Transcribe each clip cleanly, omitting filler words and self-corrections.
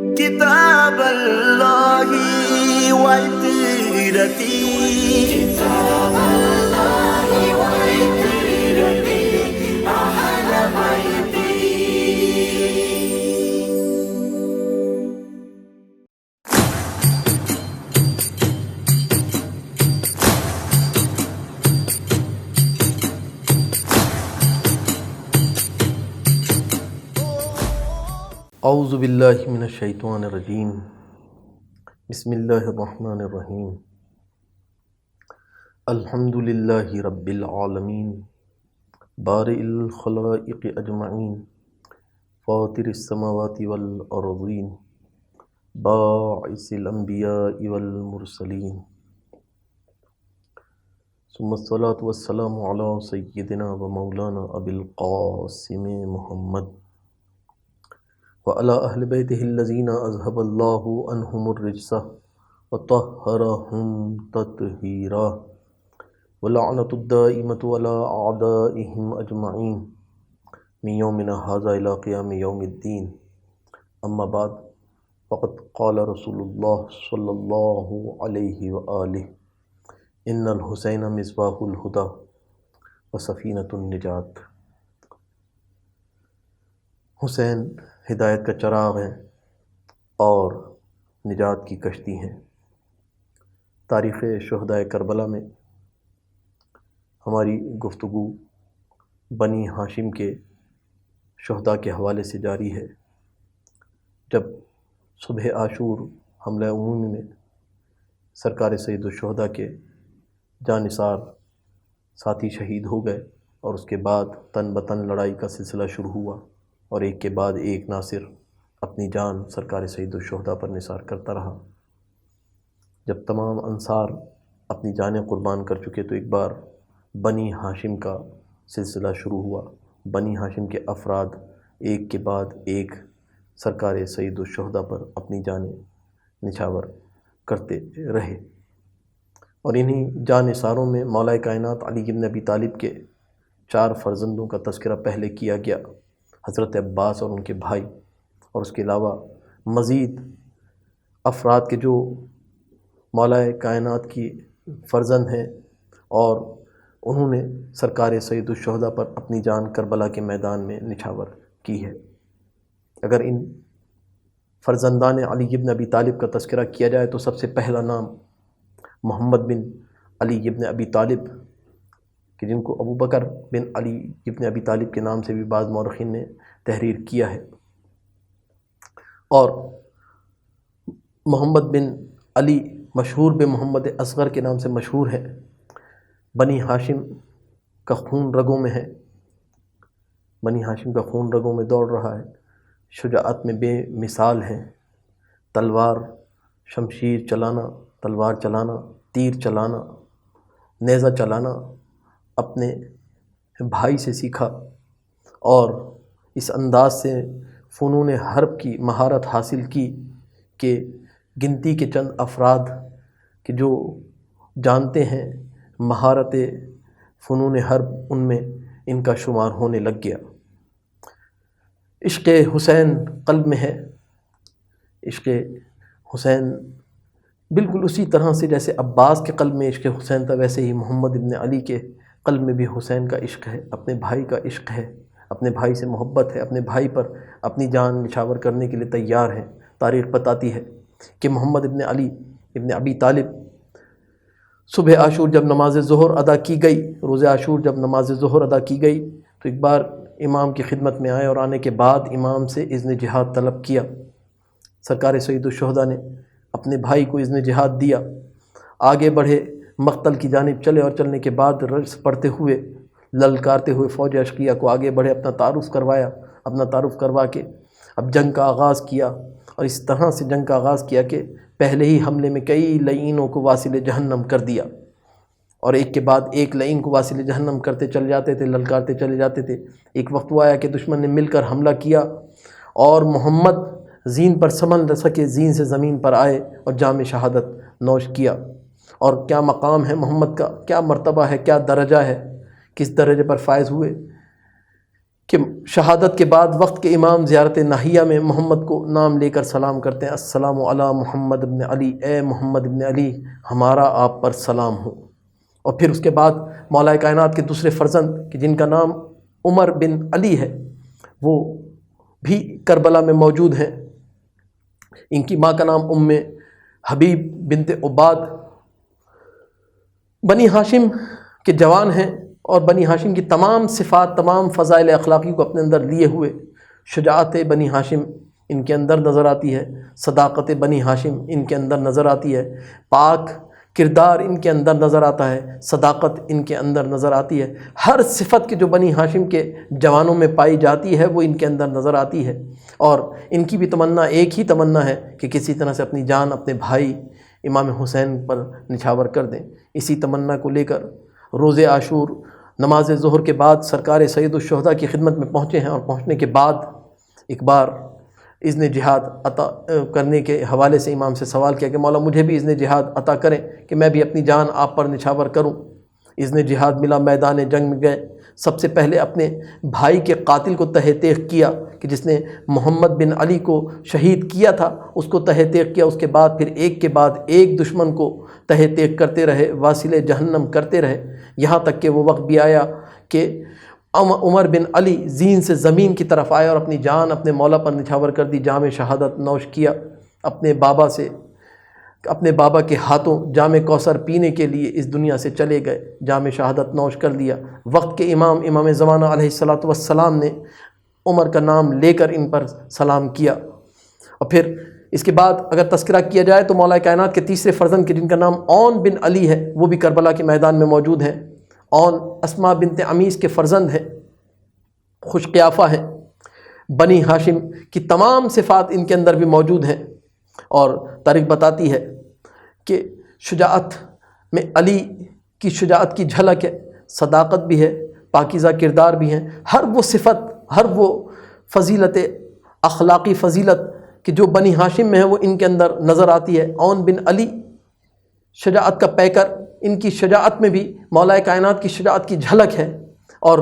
كتاب الله وعترتي كتاب الله وعترتي أهل بيتي. اعوذ باللہ من الشیطان الرجیم. بسم اللہ الرحمن الرحیم. الحمد للہ رب العالمین بارئ الخلائق اجمعین فاطر السماوات والارضین باعث الانبیاء والمرسلین ثم الصلاة والسلام علی سیدنا و مولانا ابی القاسم محمد وعلى أهل بيته الذين أذهب الله عنهم الرجس وطهرهم تطهيرا ولعنة الدائمة على أعدائهم أجمعين من يومنا هذا إلى قيام يوم الدين. أما بعد فقد قال رسول الله صلى الله عليه وآله إن الحسين مصباح الهدى وسفينة النجاة. حسین ہدایت کا چراغ ہیں اور نجات کی کشتی ہیں. تاریخ شہدائے کربلا میں ہماری گفتگو بنی ہاشم کے شہداء کے حوالے سے جاری ہے. جب صبح عاشور حملہ عمومی میں سرکار سید الشہداء کے جانثار ساتھی شہید ہو گئے اور اس کے بعد تن بتن لڑائی کا سلسلہ شروع ہوا اور ایک کے بعد ایک ناصر اپنی جان سرکار سید الشہداء پر نثار کرتا رہا. جب تمام انصار اپنی جانیں قربان کر چکے تو ایک بار بنی ہاشم کا سلسلہ شروع ہوا. بنی ہاشم کے افراد ایک کے بعد ایک سرکار سید الشہداء پر اپنی جانیں نچھاور کرتے رہے اور انہی جانثاروں میں مولا کائنات علی بن ابی طالب کے 4 فرزندوں کا تذکرہ پہلے کیا گیا، حضرت عباس اور ان کے بھائی، اور اس کے علاوہ مزید افراد کے جو مولا کائنات کی فرزند ہیں اور انہوں نے سرکار سید الشہداء پر اپنی جان کربلا کے میدان میں نچھاور کی ہے. اگر ان فرزندان علی بن ابی طالب کا تذکرہ کیا جائے تو سب سے پہلا نام محمد بن علی بن ابی طالب، کہ جن کو ابو بکر بن علی ابن ابی طالب کے نام سے بھی بعض مورخین نے تحریر کیا ہے، اور محمد بن علی مشہور بن محمد اصغر کے نام سے مشہور ہے. بنی ہاشم کا خون رگوں میں ہے، بنی ہاشم کا خون رگوں میں دوڑ رہا ہے. شجاعت میں بے مثال ہیں. تلوار شمشیر چلانا، تلوار چلانا، تیر چلانا، نیزہ چلانا اپنے بھائی سے سیکھا اور اس انداز سے فنون حرب کی مہارت حاصل کی کہ گنتی کے چند افراد کہ جو جانتے ہیں مہارت فنون حرب ان میں ان کا شمار ہونے لگ گیا. عشق حسین قلب میں ہے. عشق حسین بالکل اسی طرح سے جیسے عباس کے قلب میں عشق حسین تھا، ویسے ہی محمد ابن علی کے قلب میں بھی حسین کا عشق ہے، اپنے بھائی کا عشق ہے، اپنے بھائی سے محبت ہے، اپنے بھائی پر اپنی جان نچھاور کرنے کے لیے تیار ہیں. تاریخ بتاتی ہے کہ محمد ابن علی ابن ابی طالب صبح عاشور جب نماز ظہر ادا کی گئی، روز عاشور جب نماز ظہر ادا کی گئی تو ایک بار امام کی خدمت میں آئے اور آنے کے بعد امام سے اذن جہاد طلب کیا. سرکار سید الشہداء نے اپنے بھائی کو اذن جہاد دیا، آگے بڑھے، مقتل کی جانب چلے اور چلنے کے بعد رجز پڑھتے ہوئے للکارتے ہوئے فوج اشقیہ کو آگے بڑھے، اپنا تعارف کروایا. اپنا تعارف کروا کے اب جنگ کا آغاز کیا اور اس طرح سے جنگ کا آغاز کیا کہ پہلے ہی حملے میں کئی لعینوں کو واصل جہنم کر دیا اور ایک کے بعد ایک لعین کو واصل جہنم کرتے چل جاتے تھے، للکارتے چلے جاتے تھے. ایک وقت وہ آیا کہ دشمن نے مل کر حملہ کیا اور محمد زین پر سنبھل نہ سکے، زین سے زمین پر آئے اور جام شہادت نوش کیا. اور کیا مقام ہے محمد کا، کیا مرتبہ ہے، کیا درجہ ہے، کس درجے پر فائز ہوئے کہ شہادت کے بعد وقت کے امام زیارت ناہیہ میں محمد کو نام لے کر سلام کرتے ہیں، السلام علی محمد ابن علی، اے محمد ابن علی ہمارا آپ پر سلام ہو۔ اور پھر اس کے بعد مولا کائنات کے دوسرے فرزند کہ جن کا نام عمر بن علی ہے وہ بھی کربلا میں موجود ہیں۔ ان کی ماں کا نام ام حبیب بنت عباد بنی ہاشم کے جوان ہیں، اور بنی ہاشم کی تمام صفات، تمام فضائل اخلاقی کو اپنے اندر لیے ہوئے شجاعت بنی ہاشم ان کے اندر نظر آتی ہے، صداقت بنی ہاشم ان کے اندر نظر آتی ہے، پاک کردار ان کے اندر نظر آتا ہے، صداقت ان کے اندر نظر آتی ہے۔ ہر صفت کے جو بنی ہاشم کے جوانوں میں پائی جاتی ہے وہ ان کے اندر نظر آتی ہے، اور ان کی بھی تمنا ایک ہی تمنا ہے کہ کسی طرح سے اپنی جان اپنے بھائی امام حسین پر نچھاور کر دیں۔ اسی تمنا کو لے کر روز عاشور نماز ظہر کے بعد سرکار سید الشہداء کی خدمت میں پہنچے ہیں، اور پہنچنے کے بعد ایک بار اذن جہاد عطا کرنے کے حوالے سے امام سے سوال کیا کہ مولا مجھے بھی اذن جہاد عطا کریں کہ میں بھی اپنی جان آپ پر نچھاور کروں۔ اذن جہاد ملا، میدان جنگ میں گئے، سب سے پہلے اپنے بھائی کے قاتل کو تہ تیغ کیا کہ جس نے محمد بن علی کو شہید کیا تھا، اس کو تہ تیغ کیا۔ اس کے بعد پھر ایک کے بعد ایک دشمن کو تہ تیغ کرتے رہے، واصل جہنم کرتے رہے، یہاں تک کہ وہ وقت بھی آیا کہ عمر بن علی زین سے زمین کی طرف آئے اور اپنی جان اپنے مولا پر نچھاور کر دی، جام شہادت نوش کیا، اپنے بابا کے ہاتھوں جام کوثر پینے کے لیے اس دنیا سے چلے گئے، جام شہادت نوش کر لیا۔ وقت کے امام زمانہ علیہ الصلوۃ والسلام نے عمر کا نام لے کر ان پر سلام کیا۔ اور پھر اس کے بعد اگر تذکرہ کیا جائے تو مولا کائنات کے تیسرے فرزند کے جن کا نام اون بن علی ہے وہ بھی کربلا کے میدان میں موجود ہیں۔ اون اسماء بنت عمیس کے فرزند ہیں، خوش قیافہ ہیں، بنی ہاشم کی تمام صفات ان کے اندر بھی موجود ہیں۔ اور تاریخ بتاتی ہے کہ شجاعت میں علی کی شجاعت کی جھلک ہے، صداقت بھی ہے، پاکیزہ کردار بھی ہیں، ہر وہ صفت، ہر وہ فضیلت، اخلاقی فضیلت کہ جو بنی ہاشم میں ہے وہ ان کے اندر نظر آتی ہے۔ اون بن علی شجاعت کا پیکر، ان کی شجاعت میں بھی مولا کائنات کی شجاعت کی جھلک ہے، اور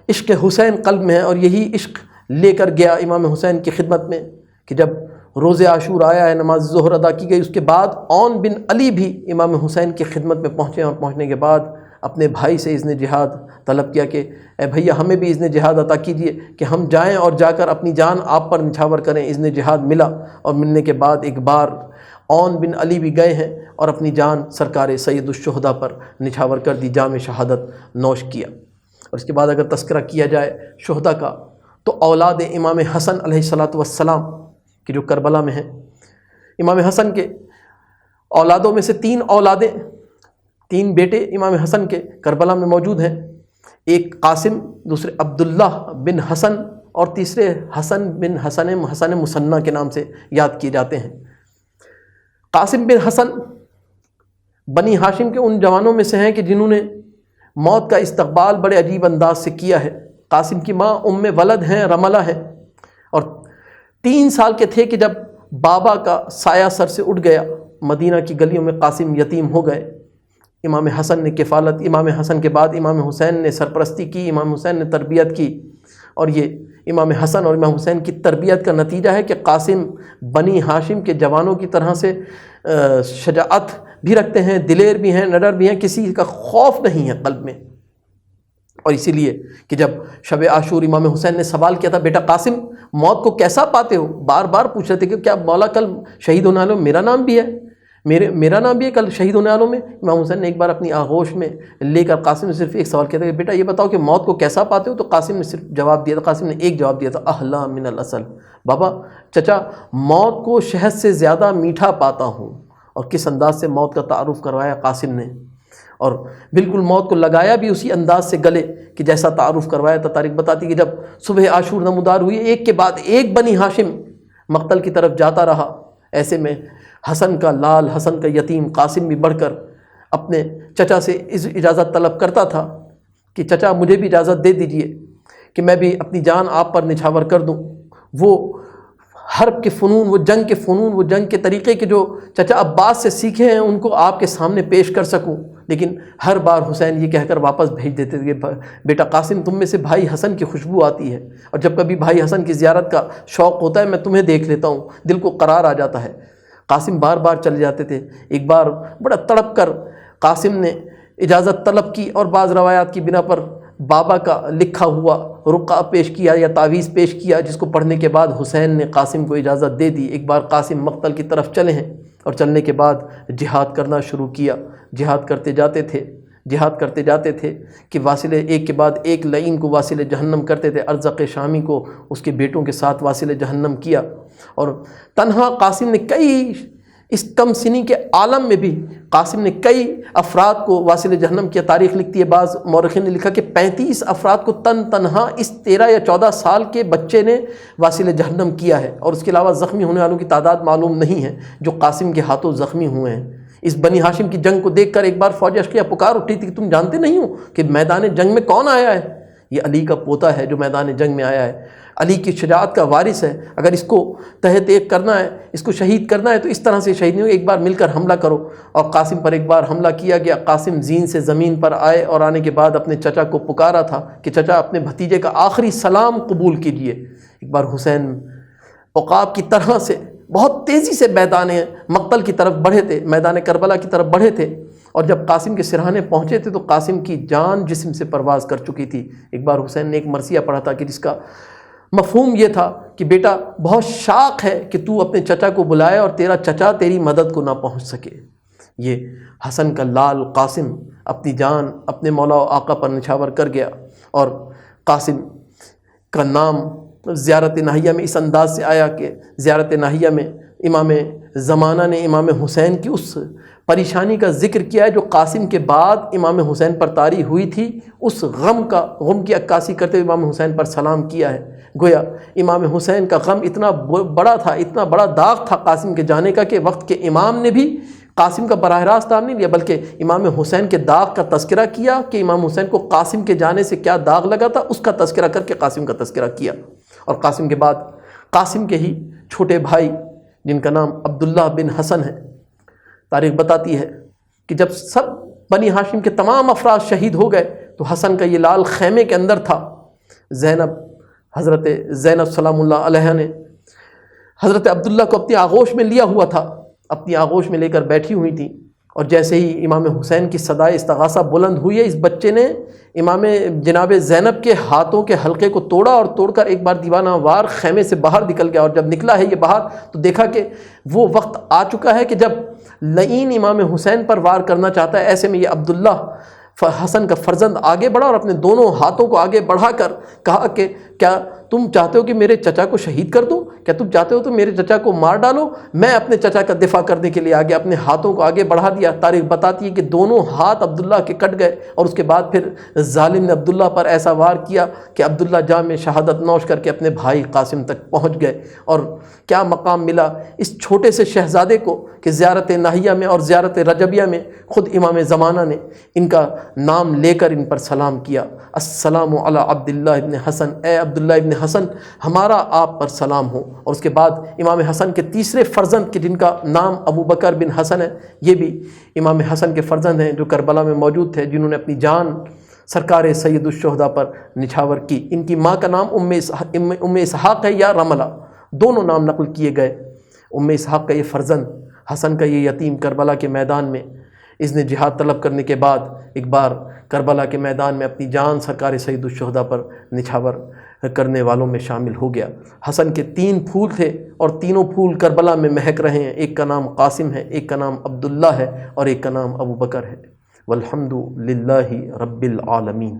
عشق حسین قلب میں ہے، اور یہی عشق لے کر گیا امام حسین کی خدمت میں کہ جب روز عاشور آیا ہے، نماز ظہر ادا کی گئی، اس کے بعد اون بن علی بھی امام حسین کی خدمت میں پہنچے، اور پہنچنے کے بعد اپنے بھائی سے اذن جہاد طلب کیا کہ اے بھیا ہمیں بھی اذن جہاد عطا کیجیے کہ ہم جائیں اور جا کر اپنی جان آپ پر نچھاور کریں۔ اذن جہاد ملا، اور ملنے کے بعد ایک بار اون بن علی بھی گئے ہیں اور اپنی جان سرکار سید الشہداء پر نچھاور کر دی، جام شہادت نوش کیا۔ اور اس کے بعد اگر تذکرہ کیا جائے شہداء کا تو اولاد امام حسن علیہ الصلوۃ والسلام کہ جو کربلا میں ہیں، امام حسن کے اولادوں میں سے تین بیٹے امام حسن کے کربلا میں موجود ہیں، ایک قاسم، دوسرے عبداللہ بن حسن، اور تیسرے حسن بن حسن مثنیٰ کے نام سے یاد کیے جاتے ہیں۔ قاسم بن حسن بنی ہاشم کے ان جوانوں میں سے ہیں کہ جنہوں نے موت کا استقبال بڑے عجیب انداز سے کیا ہے۔ قاسم کی ماں ام ولد ہیں، رملہ ہیں، اور 3 سال کے تھے کہ جب بابا کا سایہ سر سے اٹھ گیا، مدینہ کی گلیوں میں قاسم یتیم ہو گئے۔ امام حسن نے کفالت، امام حسن کے بعد امام حسین نے سرپرستی کی، امام حسین نے تربیت کی، اور یہ امام حسن اور امام حسین کی تربیت کا نتیجہ ہے کہ قاسم بنی ہاشم کے جوانوں کی طرح سے شجاعت بھی رکھتے ہیں، دلیر بھی ہیں، نڈر بھی ہیں، کسی کا خوف نہیں ہے قلب میں۔ اور اسی لیے کہ جب شب عاشور امام حسین نے سوال کیا تھا بیٹا قاسم موت کو کیسا پاتے ہو، بار بار پوچھ رہے تھے کہ کیا مولا کل شہید ہونے والوں میں میرا نام بھی ہے، میرا نام بھی ہے کل شہید ہونے والوں میں۔ امام حسین نے ایک بار اپنی آغوش میں لے کر قاسم نے صرف ایک سوال کیا تھا کہ بیٹا یہ بتاؤ کہ موت کو کیسا پاتے ہو، تو قاسم نے صرف جواب دیا تھا، قاسم نے ایک جواب دیا تھا، احلا من العسل، بابا چچا موت کو شہد سے زیادہ میٹھا پاتا ہوں۔ اور کس انداز سے موت کا تعارف کروایا قاسم نے، اور بالکل موت کو لگایا بھی اسی انداز سے گلے کہ جیسا تعارف کروایا تھا۔ تاریخ بتاتی کہ جب صبح عاشور نمودار ہوئی، ایک کے بعد ایک بنی ہاشم مقتل کی طرف جاتا رہا، ایسے میں حسن کا لال، حسن کا یتیم قاسم بھی بڑھ کر اپنے چچا سے اجازت طلب کرتا تھا کہ چچا مجھے بھی اجازت دے دیجئے کہ میں بھی اپنی جان آپ پر نچھاور کر دوں۔ وہ حرب کے فنون، وہ جنگ کے فنون، وہ جنگ کے طریقے کے جو چچا عباس سے سیکھے ہیں ان کو آپ کے سامنے پیش کر سکوں، لیکن ہر بار حسین یہ کہہ کر واپس بھیج دیتے تھے کہ بیٹا قاسم تم میں سے بھائی حسن کی خوشبو آتی ہے، اور جب کبھی بھائی حسن کی زیارت کا شوق ہوتا ہے میں تمہیں دیکھ لیتا ہوں، دل کو قرار آ جاتا ہے۔ قاسم بار بار چلے جاتے تھے۔ ایک بار بڑا تڑپ کر قاسم نے اجازت طلب کی اور بعض روایات کی بنا پر بابا کا لکھا ہوا رقعہ پیش کیا یا تعویذ پیش کیا، جس کو پڑھنے کے بعد حسین نے قاسم کو اجازت دے دی۔ ایک بار قاسم مقتل کی طرف چلے ہیں اور چلنے کے بعد جہاد کرنا شروع کیا۔ جہاد کرتے جاتے تھے کہ واصل ایک کے بعد ایک لعین کو واصل جہنم کرتے تھے۔ ارزق شامی کو اس کے بیٹوں کے ساتھ واصل جہنم کیا، اور تنہا قاسم نے اس کم سنی کے عالم میں بھی قاسم نے کئی افراد کو واصل جہنم کیا۔ تاریخ لکھتی ہے، بعض مورخین نے لکھا کہ 35 افراد کو تنہا اس 13 یا 14 سال کے بچے نے واصل جہنم کیا ہے، اور اس کے علاوہ زخمی ہونے والوں کی تعداد معلوم نہیں ہے جو قاسم کے ہاتھوں زخمی ہوئے ہیں۔ اس بنی ہاشم کی جنگ کو دیکھ کر ایک بار فوج اشقیہ پکار اٹھی تھی کہ تم جانتے نہیں ہو کہ میدان جنگ میں کون آیا ہے؟ یہ علی کا پوتا ہے جو میدان جنگ میں آیا ہے، علی کی شجاعت کا وارث ہے۔ اگر اس کو تحت ایک کرنا ہے، اس کو شہید کرنا ہے تو اس طرح سے شہید نہیں ہو، ایک بار مل کر حملہ کرو۔ اور قاسم پر ایک بار حملہ کیا گیا۔ قاسم زین سے زمین پر آئے اور آنے کے بعد اپنے چچا کو پکارا تھا کہ چچا اپنے بھتیجے کا آخری سلام قبول کیجیے۔ ایک بار حسین عقاب کی طرح سے بہت تیزی سے میدان مقتل کی طرف بڑھے تھے، میدان کربلا کی طرف بڑھے تھے، اور جب قاسم کے سرہانے پہنچے تھے تو قاسم کی جان جسم سے پرواز کر چکی تھی۔ ایک بار حسین نے ایک مرثیہ پڑھا تھا کہ جس کا مفہوم یہ تھا کہ بیٹا بہت شاق ہے کہ تو اپنے چچا کو بلائے اور تیرا چچا تیری مدد کو نہ پہنچ سکے۔ یہ حسن کا لال قاسم اپنی جان اپنے مولا و آقا پر نچھاور کر گیا، اور قاسم کا نام زیارت ناہیہ میں اس انداز سے آیا کہ زیارت ناہیہ میں امام زمانہ نے امام حسین کی اس پریشانی کا ذکر کیا ہے جو قاسم کے بعد امام حسین پر طاری ہوئی تھی۔ اس غم کی عکاسی کرتے ہوئے امام حسین پر سلام کیا ہے۔ گویا امام حسین کا غم اتنا بڑا تھا، اتنا بڑا داغ تھا قاسم کے جانے کا، کہ وقت کے امام نے بھی قاسم کا براہ راست نام نہیں لیا، بلکہ امام حسین کے داغ کا تذکرہ کیا کہ امام حسین کو قاسم کے جانے سے کیا داغ لگا تھا، اس کا تذکرہ کر کے قاسم کا تذکرہ کیا۔ اور قاسم کے بعد قاسم کے ہی چھوٹے بھائی جن کا نام عبداللہ بن حسن ہے، تاریخ بتاتی ہے کہ جب سب بنی ہاشم کے تمام افراد شہید ہو گئے تو حسن کا یہ لال خیمے کے اندر تھا۔ حضرت زینب سلام اللہ علیہ نے حضرت عبداللہ کو اپنی آغوش میں لیا ہوا تھا، اپنی آغوش میں لے کر بیٹھی ہوئی تھی، اور جیسے ہی امام حسین کی صدائے استغاثہ بلند ہوئی ہے، اس بچے نے امام جناب زینب کے ہاتھوں کے حلقے کو توڑا، اور توڑ کر ایک بار دیوانہ وار خیمے سے باہر نکل گیا۔ اور جب نکلا ہے یہ باہر تو دیکھا کہ وہ وقت آ چکا ہے کہ جب لعین امام حسین پر وار کرنا چاہتا ہے۔ ایسے میں یہ عبداللہ حسن کا فرزند آگے بڑھا اور اپنے دونوں ہاتھوں کو آگے بڑھا کر کہا کہ کیا تم چاہتے ہو کہ میرے چچا کو شہید کر دوں؟ کیا تم چاہتے ہو تو میرے چچا کو مار ڈالو؟ میں اپنے چچا کا دفاع کرنے کے لیے آگے اپنے ہاتھوں کو آگے بڑھا دیا۔ تاریخ بتاتی ہے کہ دونوں ہاتھ عبداللہ کے کٹ گئے، اور اس کے بعد پھر ظالم نے عبداللہ پر ایسا وار کیا کہ عبداللہ جام میں شہادت نوش کر کے اپنے بھائی قاسم تک پہنچ گئے۔ اور کیا مقام ملا اس چھوٹے سے شہزادے کو کہ زیارت ناہیہ میں اور زیارت رجبیہ میں خود امام زمانہ نے ان کا نام لے کر ان پر سلام کیا، السلام علی عبداللہ ابن حسن، اے عبداللہ ابن حسن ہمارا آپ پر سلام ہو۔ اور اس کے بعد امام حسن کے تیسرے فرزند کے جن کا نام ابو بکر بن حسن ہے، یہ بھی امام حسن کے فرزند ہیں جو کربلا میں موجود تھے، جنہوں نے اپنی جان سرکار سید الشہداء پر نچھاور کی۔ ان کی ماں کا نام ام اسحاق ہے یا رملہ، دونوں نام نقل کیے گئے۔ ام اسحاق کا یہ فرزند، حسن کا یہ یتیم کربلا کے میدان میں اس نے جہاد طلب کرنے کے بعد ایک بار کربلا کے میدان میں اپنی جان سرکار سید الشہداء پر نچھاور کرنے والوں میں شامل ہو گیا۔ حسن کے 3 پھول تھے اور تینوں پھول کربلا میں مہک رہے ہیں۔ ایک کا نام قاسم ہے، ایک کا نام عبداللہ ہے، اور ایک کا نام ابو بکر ہے۔ والحمد للہ رب العالمین۔